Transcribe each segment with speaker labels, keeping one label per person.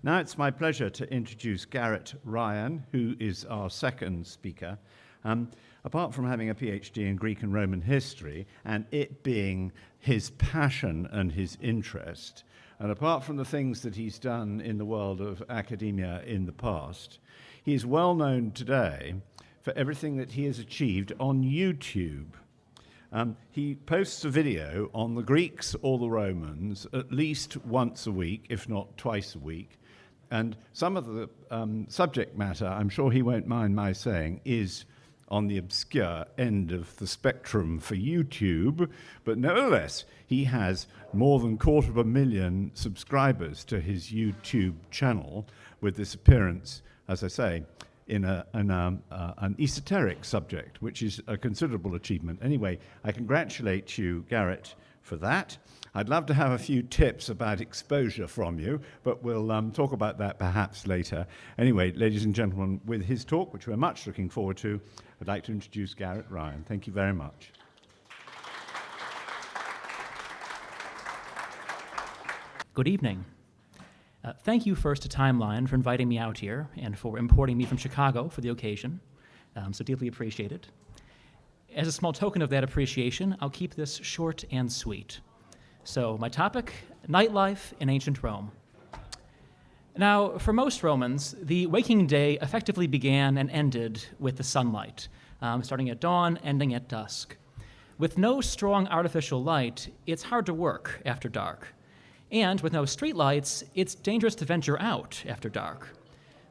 Speaker 1: Now it's my pleasure to introduce Garrett Ryan, who is our second speaker. Apart from having a PhD in Greek and Roman history, and it being his passion and his interest, and apart from the things that he's done in the world of academia in the past, he is well known today for everything that he has achieved on YouTube. He posts a video on the Greeks or the Romans at least once a week, if not twice a week. And some of the subject matter, I'm sure he won't mind my saying, is on the obscure end of the spectrum for YouTube, but nevertheless, he has more than 250,000 subscribers to his YouTube channel, with this appearance, as I say, in an esoteric subject, which is a considerable achievement. Anyway, I congratulate you, Garrett, for that. I'd love to have a few tips about exposure from you, but we'll talk about that perhaps later. Anyway, ladies and gentlemen, with his talk, which we're much looking forward to, I'd like to introduce Garrett Ryan. Thank you very much.
Speaker 2: Good evening. Thank you first to Timeline for inviting me out here and for importing me from Chicago for the occasion. So deeply appreciated. As a small token of that appreciation, I'll keep this short and sweet. So my topic, nightlife in ancient Rome. Now, for most Romans, the waking day effectively began and ended with the sunlight, starting at dawn, ending at dusk. With no strong artificial light, it's hard to work after dark. And with no streetlights, it's dangerous to venture out after dark.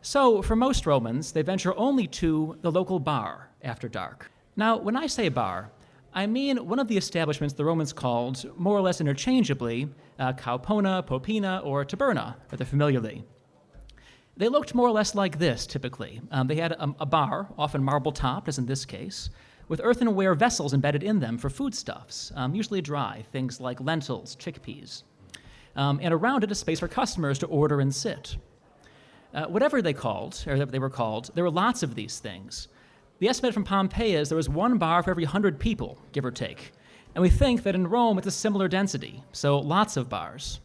Speaker 2: So, for most Romans, they venture only to the local bar after dark. Now, when I say bar, I mean one of the establishments the Romans called, more or less interchangeably, Caupona, Popina, or Taberna, rather familiarly. They looked more or less like this, typically. They had a bar, often marble-topped, as in this case, with earthenware vessels embedded in them for foodstuffs, usually dry, things like lentils, chickpeas. And around it, a space for customers to order and sit. Whatever they were called, there were lots of these things. The estimate from Pompeii is there was one bar for every 100 people, give or take. And we think that in Rome it's a similar density, so lots of bars.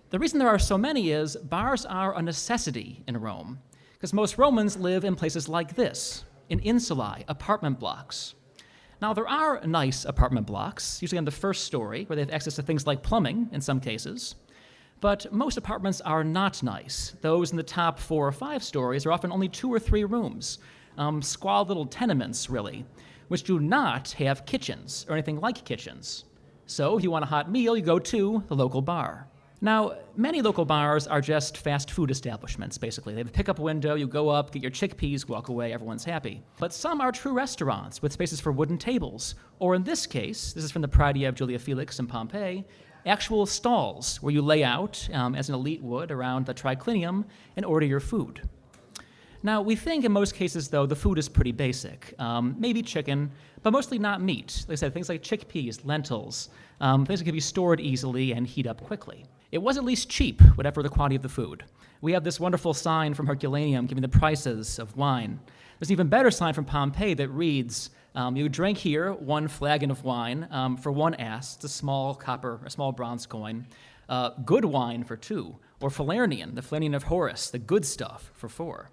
Speaker 2: The reason there are so many is bars are a necessity in Rome, because most Romans live in places like this, in insulae, apartment blocks. Now, there are nice apartment blocks, usually on the first story, where they have access to things like plumbing in some cases. But most apartments are not nice. Those in the top 4 or 5 stories are often only 2 or 3 rooms, squalid little tenements, really, which do not have kitchens or anything like kitchens. So if you want a hot meal, you go to the local bar. Now, many local bars are just fast food establishments, basically. They have a pickup window, you go up, get your chickpeas, walk away, everyone's happy. But some are true restaurants with spaces for wooden tables, or in this case, this is from the Praedia of Julia Felix in Pompeii, actual stalls where you lay out, as an elite would, around the triclinium and order your food. Now, we think in most cases, though, the food is pretty basic. Maybe chicken, but mostly not meat. Like I said, things like chickpeas, lentils, things that can be stored easily and heat up quickly. It was at least cheap, whatever the quality of the food. We have this wonderful sign from Herculaneum giving the prices of wine. There's an even better sign from Pompeii that reads, you drink here 1 flagon of wine for 1 ass. It's a small bronze coin. Good wine for 2. Or Falernian, the Falernian of Horace, the good stuff, for 4.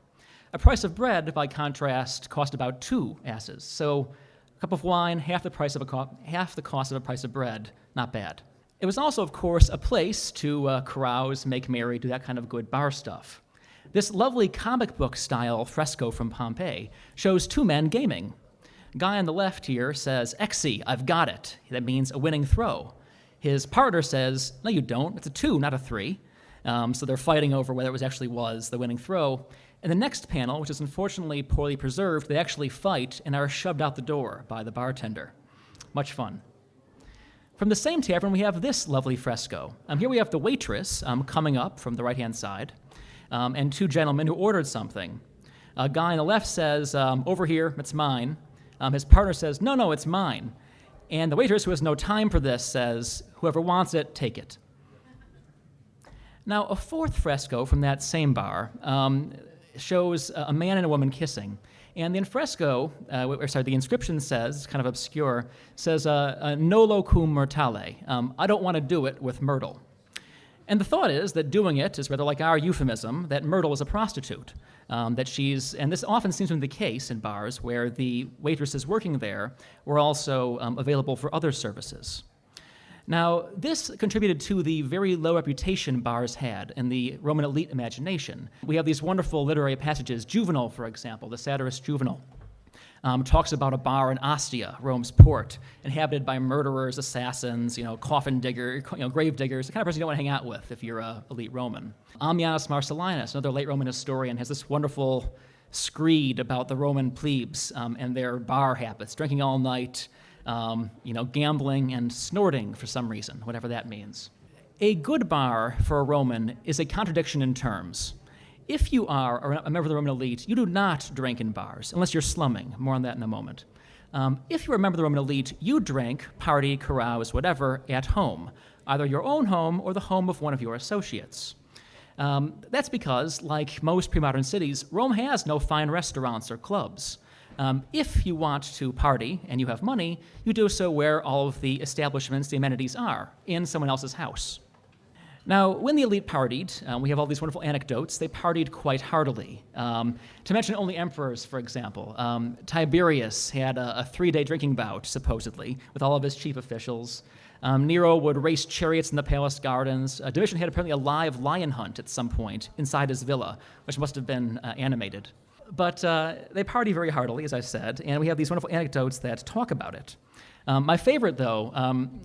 Speaker 2: A price of bread, by contrast, cost about 2 asses. So a cup of wine, half the cost of a price of bread. Not bad. It was also, of course, a place to carouse, make merry, do that kind of good bar stuff. This lovely comic book-style fresco from Pompeii shows 2 men gaming. Guy on the left here says, "Exi, I've got it." That means a winning throw. His partner says, "No, you don't. It's a 2, not a 3." So they're fighting over whether it was the winning throw. In the next panel, which is unfortunately poorly preserved, they actually fight and are shoved out the door by the bartender. Much fun. From the same tavern, we have this lovely fresco. Here we have the waitress coming up from the right-hand side, and 2 gentlemen who ordered something. A guy on the left says, "Over here, it's mine." His partner says, "No, it's mine." And the waitress, who has no time for this, says, "Whoever wants it, take it." Now, a 4th fresco from that same bar shows a man and a woman kissing. And the the inscription says, kind of obscure, says, "Nolo cum mortale." I don't want to do it with Myrtle. And the thought is that doing it is rather like our euphemism that Myrtle is a prostitute. And this often seems to be the case in bars where the waitresses working there were also available for other services. Now, this contributed to the very low reputation bars had in the Roman elite imagination. We have these wonderful literary passages. Juvenal, for example, the satirist Juvenal, talks about a bar in Ostia, Rome's port, inhabited by murderers, assassins, coffin digger, grave diggers, the kind of person you don't want to hang out with if you're an elite Roman. Ammianus Marcellinus, another late Roman historian, has this wonderful screed about the Roman plebes and their bar habits, drinking all night, gambling and snorting for some reason, whatever that means. A good bar for a Roman is a contradiction in terms. If you are a member of the Roman elite, you do not drink in bars, unless you're slumming. More on that in a moment. If you're a member of the Roman elite, you drink, party, carouse, whatever, at home, either your own home or the home of one of your associates. That's because, like most pre-modern cities, Rome has no fine restaurants or clubs. If you want to party and you have money, you do so where all of the establishments, the amenities are, in someone else's house. Now, when the elite partied, we have all these wonderful anecdotes. They partied quite heartily. To mention only emperors, for example, Tiberius had a 3-day drinking bout, supposedly, with all of his chief officials. Nero would race chariots in the palace gardens. Domitian had apparently a live lion hunt at some point inside his villa, which must have been animated. But they party very heartily, as I said, and we have these wonderful anecdotes that talk about it. My favorite, though,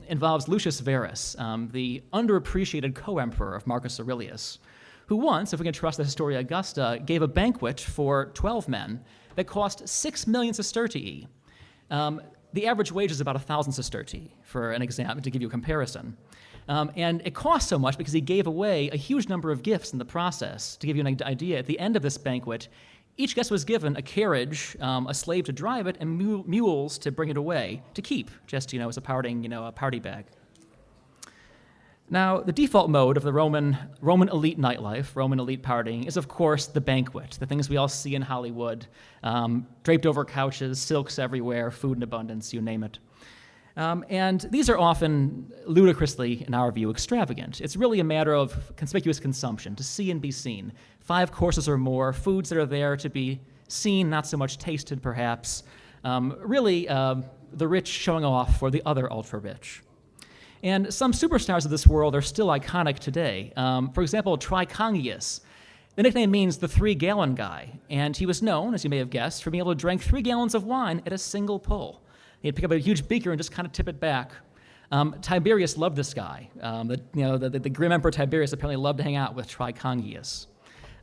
Speaker 2: involves Lucius Verus, the underappreciated co-emperor of Marcus Aurelius, who once, if we can trust the Historia Augusta, gave a banquet for 12 men that cost 6 million sestertii. The average wage is about 1,000 sestertii, for an example, to give you a comparison. And it cost so much because he gave away a huge number of gifts in the process. To give you an idea, at the end of this banquet, each guest was given a carriage, a slave to drive it, and mules to bring it away, to keep, just, as a parting, a party bag. Now, the default mode of the Roman elite nightlife, Roman elite partying, is, of course, the banquet, the things we all see in Hollywood, draped over couches, silks everywhere, food in abundance, you name it. And these are often ludicrously, in our view, extravagant. It's really a matter of conspicuous consumption, to see and be seen. 5 courses or more, foods that are there to be seen, not so much tasted, perhaps. The rich showing off for the other ultra-rich. And some superstars of this world are still iconic today. For example, Tricongius. The nickname means the 3-gallon guy, and he was known, as you may have guessed, for being able to drink 3 gallons of wine at a single pull. He'd pick up a huge beaker and just kind of tip it back. Tiberius loved this guy. The grim emperor Tiberius apparently loved to hang out with Tricongius.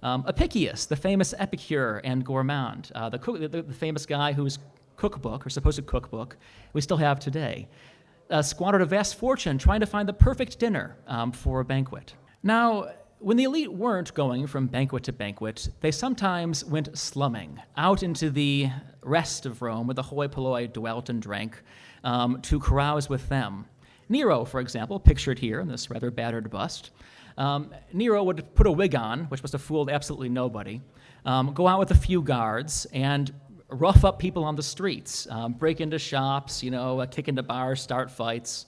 Speaker 2: Apicius, the famous epicure and gourmand, the famous guy whose cookbook, or supposed cookbook, we still have today, squandered a vast fortune trying to find the perfect dinner for a banquet. Now, when the elite weren't going from banquet to banquet, they sometimes went slumming out into the rest of Rome, where the hoi polloi dwelt and drank, to carouse with them. Nero, for example, pictured here in this rather battered bust, Nero would put a wig on, which must have fooled absolutely nobody, go out with a few guards, and rough up people on the streets, break into shops, kick into bars, start fights.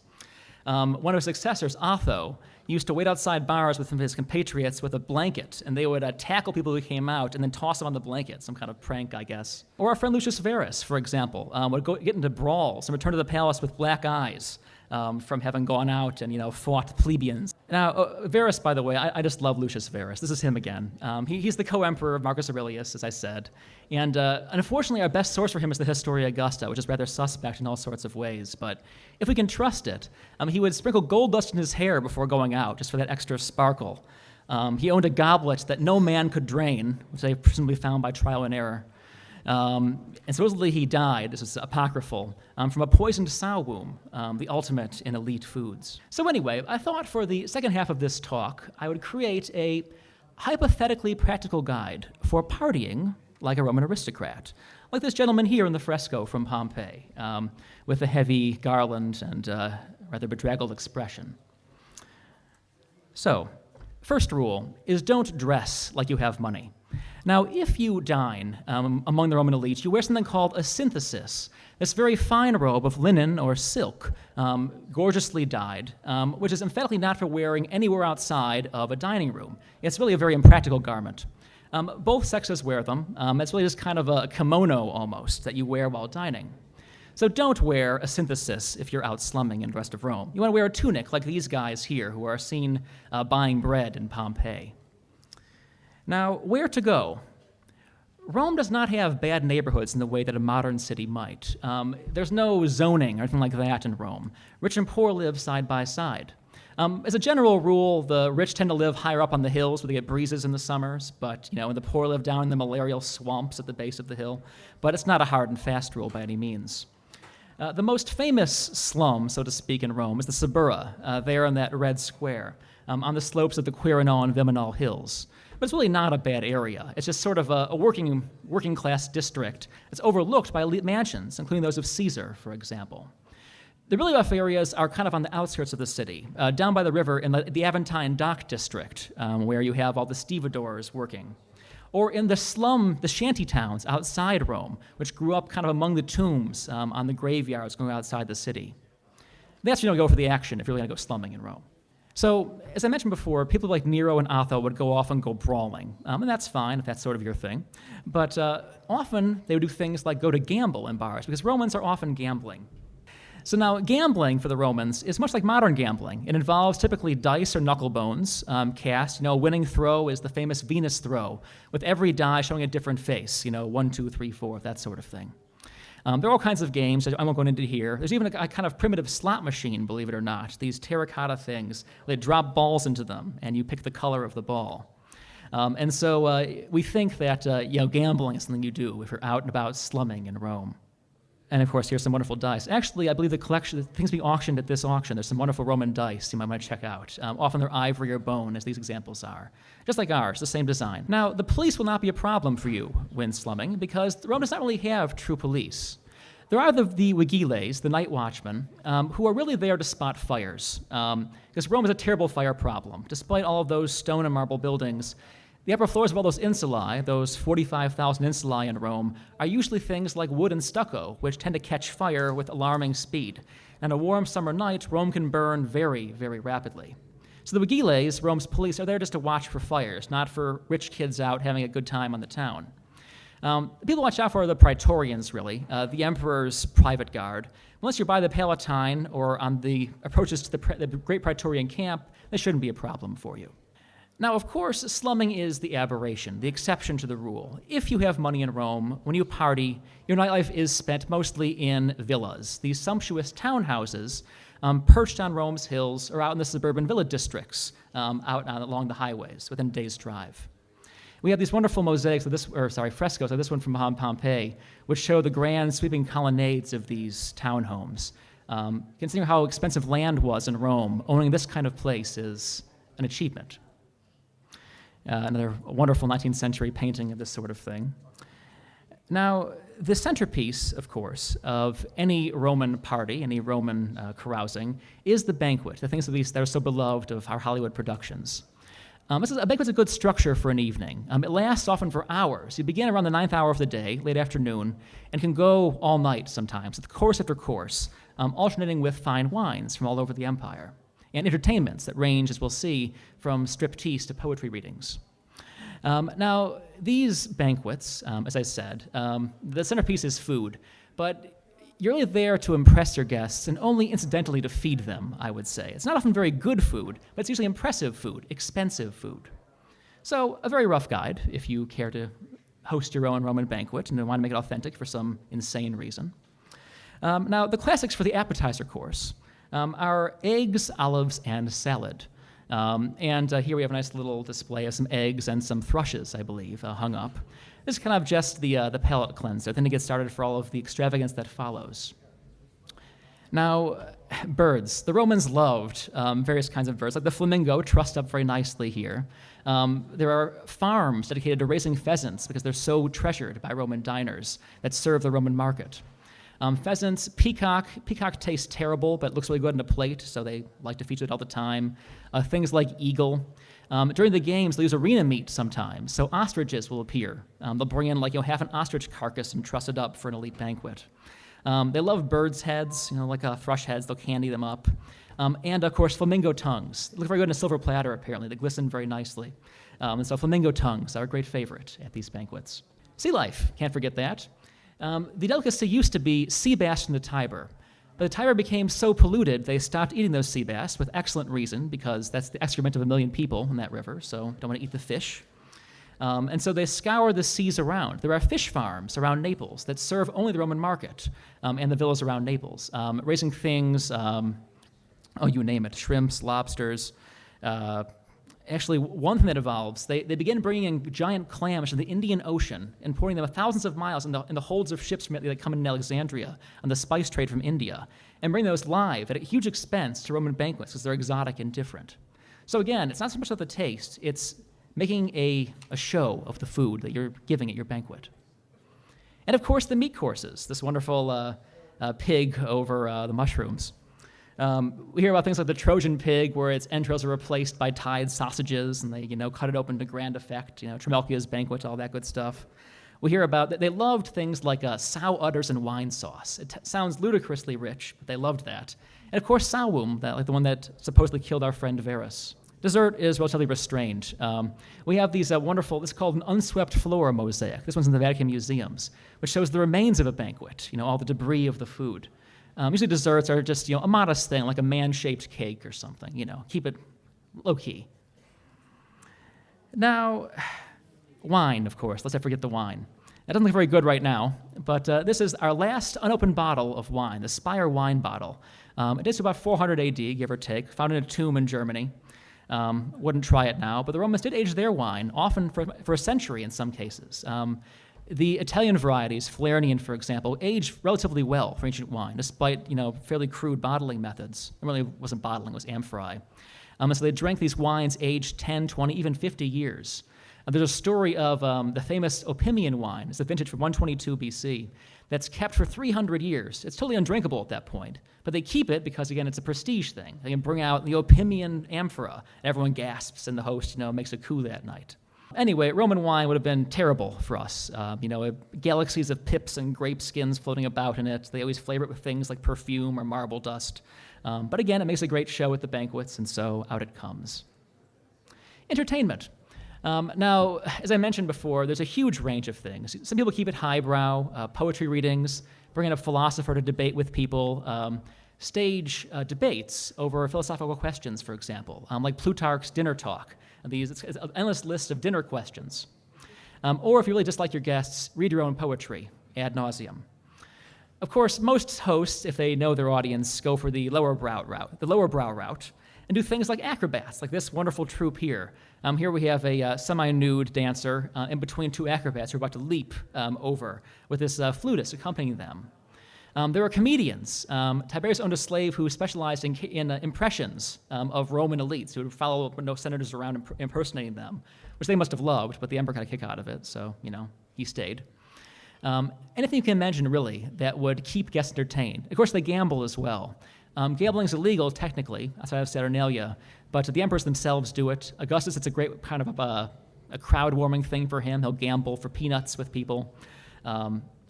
Speaker 2: One of his successors, Otho, used to wait outside bars with some of his compatriots with a blanket, and they would tackle people who came out and then toss them on the blanket, some kind of prank, I guess. Or our friend Lucius Verus, for example, would get into brawls and return to the palace with black eyes from having gone out and, fought plebeians. Now, Verus, by the way, I just love Lucius Verus. This is him again. He's the co-emperor of Marcus Aurelius, as I said. And unfortunately, our best source for him is the Historia Augusta, which is rather suspect in all sorts of ways. But if we can trust it, he would sprinkle gold dust in his hair before going out, just for that extra sparkle. He owned a goblet that no man could drain, which they presumably found by trial and error. And supposedly he died, this is apocryphal, from a poisoned sow womb, the ultimate in elite foods. So anyway, I thought for the second half of this talk, I would create a hypothetically practical guide for partying like a Roman aristocrat, like this gentleman here in the fresco from Pompeii, with a heavy garland and rather bedraggled expression. So, first rule is don't dress like you have money. Now, if you dine among the Roman elites, you wear something called a synthesis, this very fine robe of linen or silk, gorgeously dyed, which is emphatically not for wearing anywhere outside of a dining room. It's really a very impractical garment. Both sexes wear them. It's really just kind of a kimono almost that you wear while dining. So don't wear a synthesis if you're out slumming in the rest of Rome. You want to wear a tunic like these guys here who are seen buying bread in Pompeii. Now, where to go? Rome does not have bad neighborhoods in the way that a modern city might. There's no zoning or anything like that in Rome. Rich and poor live side by side. As a general rule, the rich tend to live higher up on the hills where they get breezes in the summers, but and the poor live down in the malarial swamps at the base of the hill. But it's not a hard and fast rule by any means. The most famous slum, so to speak, in Rome is the Suburra, there in that red square, on the slopes of the Quirinal and Viminal hills. But it's really not a bad area. It's just sort of a working class district. It's overlooked by elite mansions, including those of Caesar, for example. The really rough areas are kind of on the outskirts of the city, down by the river in the Aventine Dock district, where you have all the stevedores working. Or in the shanty towns outside Rome, which grew up kind of among the tombs on the graveyards going outside the city. That's where you go for the action if you're really going to go slumming in Rome. So, as I mentioned before, people like Nero and Otho would go off and go brawling, and that's fine if that's sort of your thing. But often they would do things like go to gamble in bars, because Romans are often gambling. So now, gambling for the Romans is much like modern gambling. It involves typically dice or knuckle bones cast. A winning throw is the famous Venus throw, with every die showing a different face, 1, 2, 3, 4, that sort of thing. There are all kinds of games I won't go into here. There's even a kind of primitive slot machine, believe it or not. These terracotta things, they drop balls into them, and you pick the color of the ball. And so we think that gambling is something you do if you're out and about slumming in Rome. And of course, here's some wonderful dice. Actually, I believe the things being auctioned at this auction, there's some wonderful Roman dice you might want to check out. Often they're ivory or bone, as these examples are. Just like ours, the same design. Now, the police will not be a problem for you when slumming, because Rome does not really have true police. There are the vigiles, the night watchmen, who are really there to spot fires, because Rome has a terrible fire problem. Despite all of those stone and marble buildings, the upper floors of all those insulae, those 45,000 insulae in Rome, are usually things like wood and stucco, which tend to catch fire with alarming speed. And on a warm summer night, Rome can burn very, very rapidly. So the vigiles, Rome's police, are there just to watch for fires, not for rich kids out having a good time on the town. The people to watch out for are the praetorians, really, the emperor's private guard. Unless you're by the Palatine or on the approaches to the Great Praetorian Camp, this shouldn't be a problem for you. Now, of course, slumming is the aberration, the exception to the rule. If you have money in Rome, when you party, your nightlife is spent mostly in villas, these sumptuous townhouses perched on Rome's hills or out in the suburban villa districts along the highways within a day's drive. We have these wonderful frescoes, like this one from Pompeii, which show the grand sweeping colonnades of these townhomes. Considering how expensive land was in Rome, owning this kind of place is an achievement. Another wonderful 19th century painting of this sort of thing. Now, the centerpiece, of course, of any Roman party, any Roman carousing, is the banquet, the things that are so beloved of our Hollywood productions. A banquet's a good structure for an evening. It lasts often for hours. You begin around the 9th hour of the day, late afternoon, and can go all night sometimes, with course after course, alternating with fine wines from all over the empire, and entertainments that range, as we'll see, from striptease to poetry readings. Now, these banquets, as I said, the centerpiece is food, but you're really there to impress your guests and only incidentally to feed them, I would say. It's not often very good food, but it's usually impressive food, expensive food. So, a very rough guide if you care to host your own Roman banquet and want to make it authentic for some insane reason. Now, the classics for the appetizer course are eggs, olives, and salad. Here we have a nice little display of some eggs and some thrushes, I believe, hung up. This is kind of just the palate cleanser, then to get started for all of the extravagance that follows. Now, birds. The Romans loved various kinds of birds, like the flamingo, trussed up very nicely here. There are farms dedicated to raising pheasants because they're so treasured by Roman diners that serve the Roman market. Pheasants, peacock. Peacock tastes terrible, but looks really good on a plate, so they like to feature it all the time. Things like eagle. During the games, they use arena meat sometimes, so ostriches will appear. They'll bring in half an ostrich carcass and truss it up for an elite banquet. They love birds' heads, like thrush heads. They'll candy them up. And, of course, flamingo tongues. They look very good in a silver platter, apparently. They glisten very nicely. And so flamingo tongues are a great favorite at these banquets. Sea life, can't forget that. The delicacy used to be sea bass from the Tiber. But the Tiber became so polluted, they stopped eating those sea bass with excellent reason, because that's the excrement of 1 million people in that river, so don't want to eat the fish. And so they scour the seas around. There are fish farms around Naples that serve only the Roman market and the villas around Naples, raising things, you name it, shrimps, lobsters. Actually, one thing that evolves, they begin bringing in giant clams from the Indian Ocean and pouring them thousands of miles in the holds of ships that come in Alexandria on the spice trade from India, and bring those live at a huge expense to Roman banquets because they're exotic and different. So again, it's not so much about the taste, it's making a show of the food that you're giving at your banquet. And of course, the meat courses, this wonderful pig over the mushrooms. We hear about things like the Trojan pig, where its entrails are replaced by tide sausages, and they, cut it open to grand effect. Trimalchio's banquet, all that good stuff. We hear about that they loved things like sow udders and wine sauce. It sounds ludicrously rich, but they loved that. And of course, sawum, the one that supposedly killed our friend Verus. Dessert is relatively restrained. We have these wonderful, this is called an unswept floor mosaic. This one's in the Vatican museums, which shows the remains of a banquet, all the debris of the food. Usually desserts are just, a modest thing, like a man-shaped cake or something, keep it low-key. Now, wine, of course. Let's not forget the wine. That doesn't look very good right now, but this is our last unopened bottle of wine, the Speyer wine bottle. It dates to about 400 AD, give or take, found in a tomb in Germany. Wouldn't try it now, but the Romans did age their wine, often for a century in some cases. The Italian varieties, Falernian, for example, aged relatively well for ancient wine, despite fairly crude bottling methods. It really wasn't bottling; it was amphorae. And so they drank these wines aged 10, 20, even 50 years. There's a story of the famous Opimian wine. It's a vintage from 122 BC that's kept for 300 years. It's totally undrinkable at that point, but they keep it because, again, it's a prestige thing. They can bring out the Opimian amphora, and everyone gasps, and the host, makes a coup that night. Anyway, Roman wine would have been terrible for us. Galaxies of pips and grape skins floating about in it. They always flavor it with things like perfume or marble dust. But again, it makes a great show at the banquets, and so out it comes. Entertainment. Now, as I mentioned before, there's a huge range of things. Some people keep it highbrow, poetry readings, bring in a philosopher to debate with people, stage debates over philosophical questions, for example, like Plutarch's Dinner Talk. It's an endless list of dinner questions. Or if you really just like your guests, read your own poetry ad nauseum. Of course, most hosts, if they know their audience, go for the lower brow route, and do things like acrobats, like this wonderful troupe here. Here we have a semi-nude dancer in between two acrobats who are about to leap over with this flutist accompanying them. There were comedians. Tiberius owned a slave who specialized in impressions of Roman elites, who would follow senators around impersonating them, which they must have loved, but the emperor got a kick out of it, so, he stayed. Anything you can imagine, really, that would keep guests entertained. Of course, they gamble as well. Gambling is illegal, technically, outside of Saturnalia, but the emperors themselves do it. Augustus, it's a great kind of a crowd-warming thing for him. He'll gamble for peanuts with people.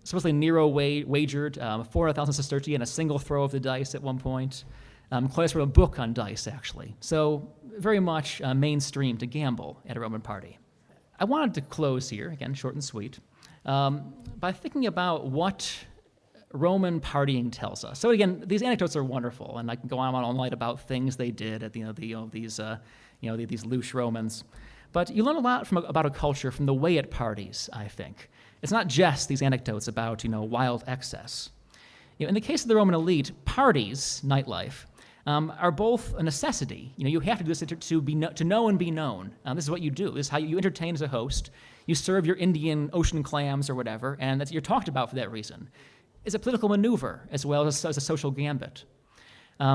Speaker 2: Supposedly Nero wagered 400,000 sestertii in a single throw of the dice at one point. Claudius wrote a book on dice, actually. So very much mainstream to gamble at a Roman party. I wanted to close here, again, short and sweet, by thinking about what Roman partying tells us. So again, these anecdotes are wonderful, and I can go on all night about things they did at these loose Romans. But you learn a lot about a culture from the way it parties, I think. It's not just these anecdotes about, wild excess. In the case of the Roman elite, parties, nightlife, are both a necessity. You have to do this to know and be known. This is what you do. This is how you entertain as a host. You serve your Indian ocean clams or whatever, and you're talked about for that reason. It's a political maneuver as well as a social gambit.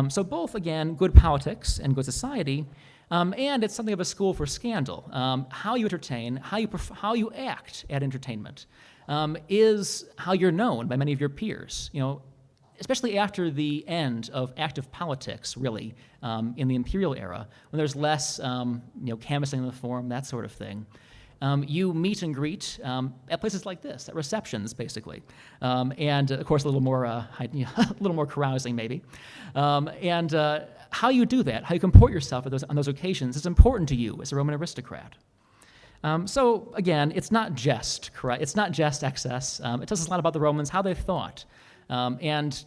Speaker 2: So both, again, good politics and good society, and it's something of a school for scandal. How you entertain, how you act at entertainment. is how you're known by many of your peers. Especially after the end of active politics, really, in the imperial era, when there's less, canvassing in the forum, that sort of thing. You meet and greet at places like this, at receptions, basically, and of course a little more, carousing, maybe. How you do that, how you comport yourself on those occasions, is important to you as a Roman aristocrat. So again, it's not just correct. It's not just excess. It tells us a lot about the Romans, how they thought. And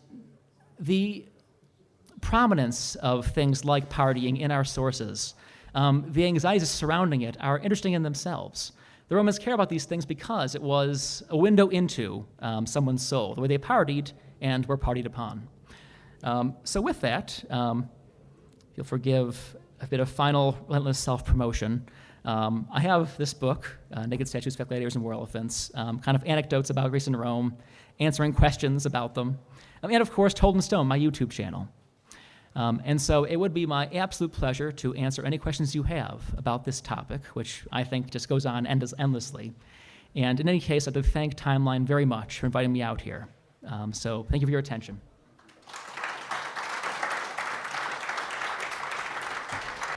Speaker 2: the prominence of things like partying in our sources, the anxieties surrounding it, are interesting in themselves. The Romans care about these things because it was a window into someone's soul, the way they partied and were partied upon. So with that, if you'll forgive a bit of final relentless self-promotion, I have this book, Naked Statues, Fat Gladiators, and War Elephants, kind of anecdotes about Greece and Rome, answering questions about them, and of course, Told in Stone, my YouTube channel. And so it would be my absolute pleasure to answer any questions you have about this topic, which I think just goes on endlessly. And in any case, I'd like to thank Timeline very much for inviting me out here. So thank you for your attention.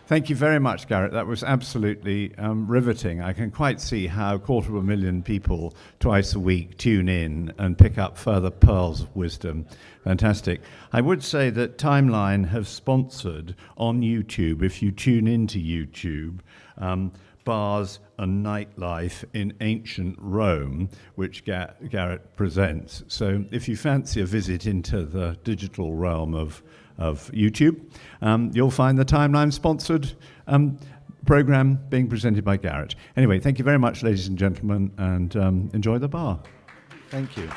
Speaker 1: Thank you very much, Garrett. That was absolutely riveting. I can quite see how 250,000 people twice a week tune in and pick up further pearls of wisdom. Fantastic. I would say that Timeline have sponsored on YouTube, if you tune into YouTube, Bars and Nightlife in Ancient Rome, which Garrett presents. So if you fancy a visit into the digital realm of YouTube, you'll find the Timeline-sponsored program being presented by Garrett. Anyway, thank you very much, ladies and gentlemen, and enjoy the bar. Thank you.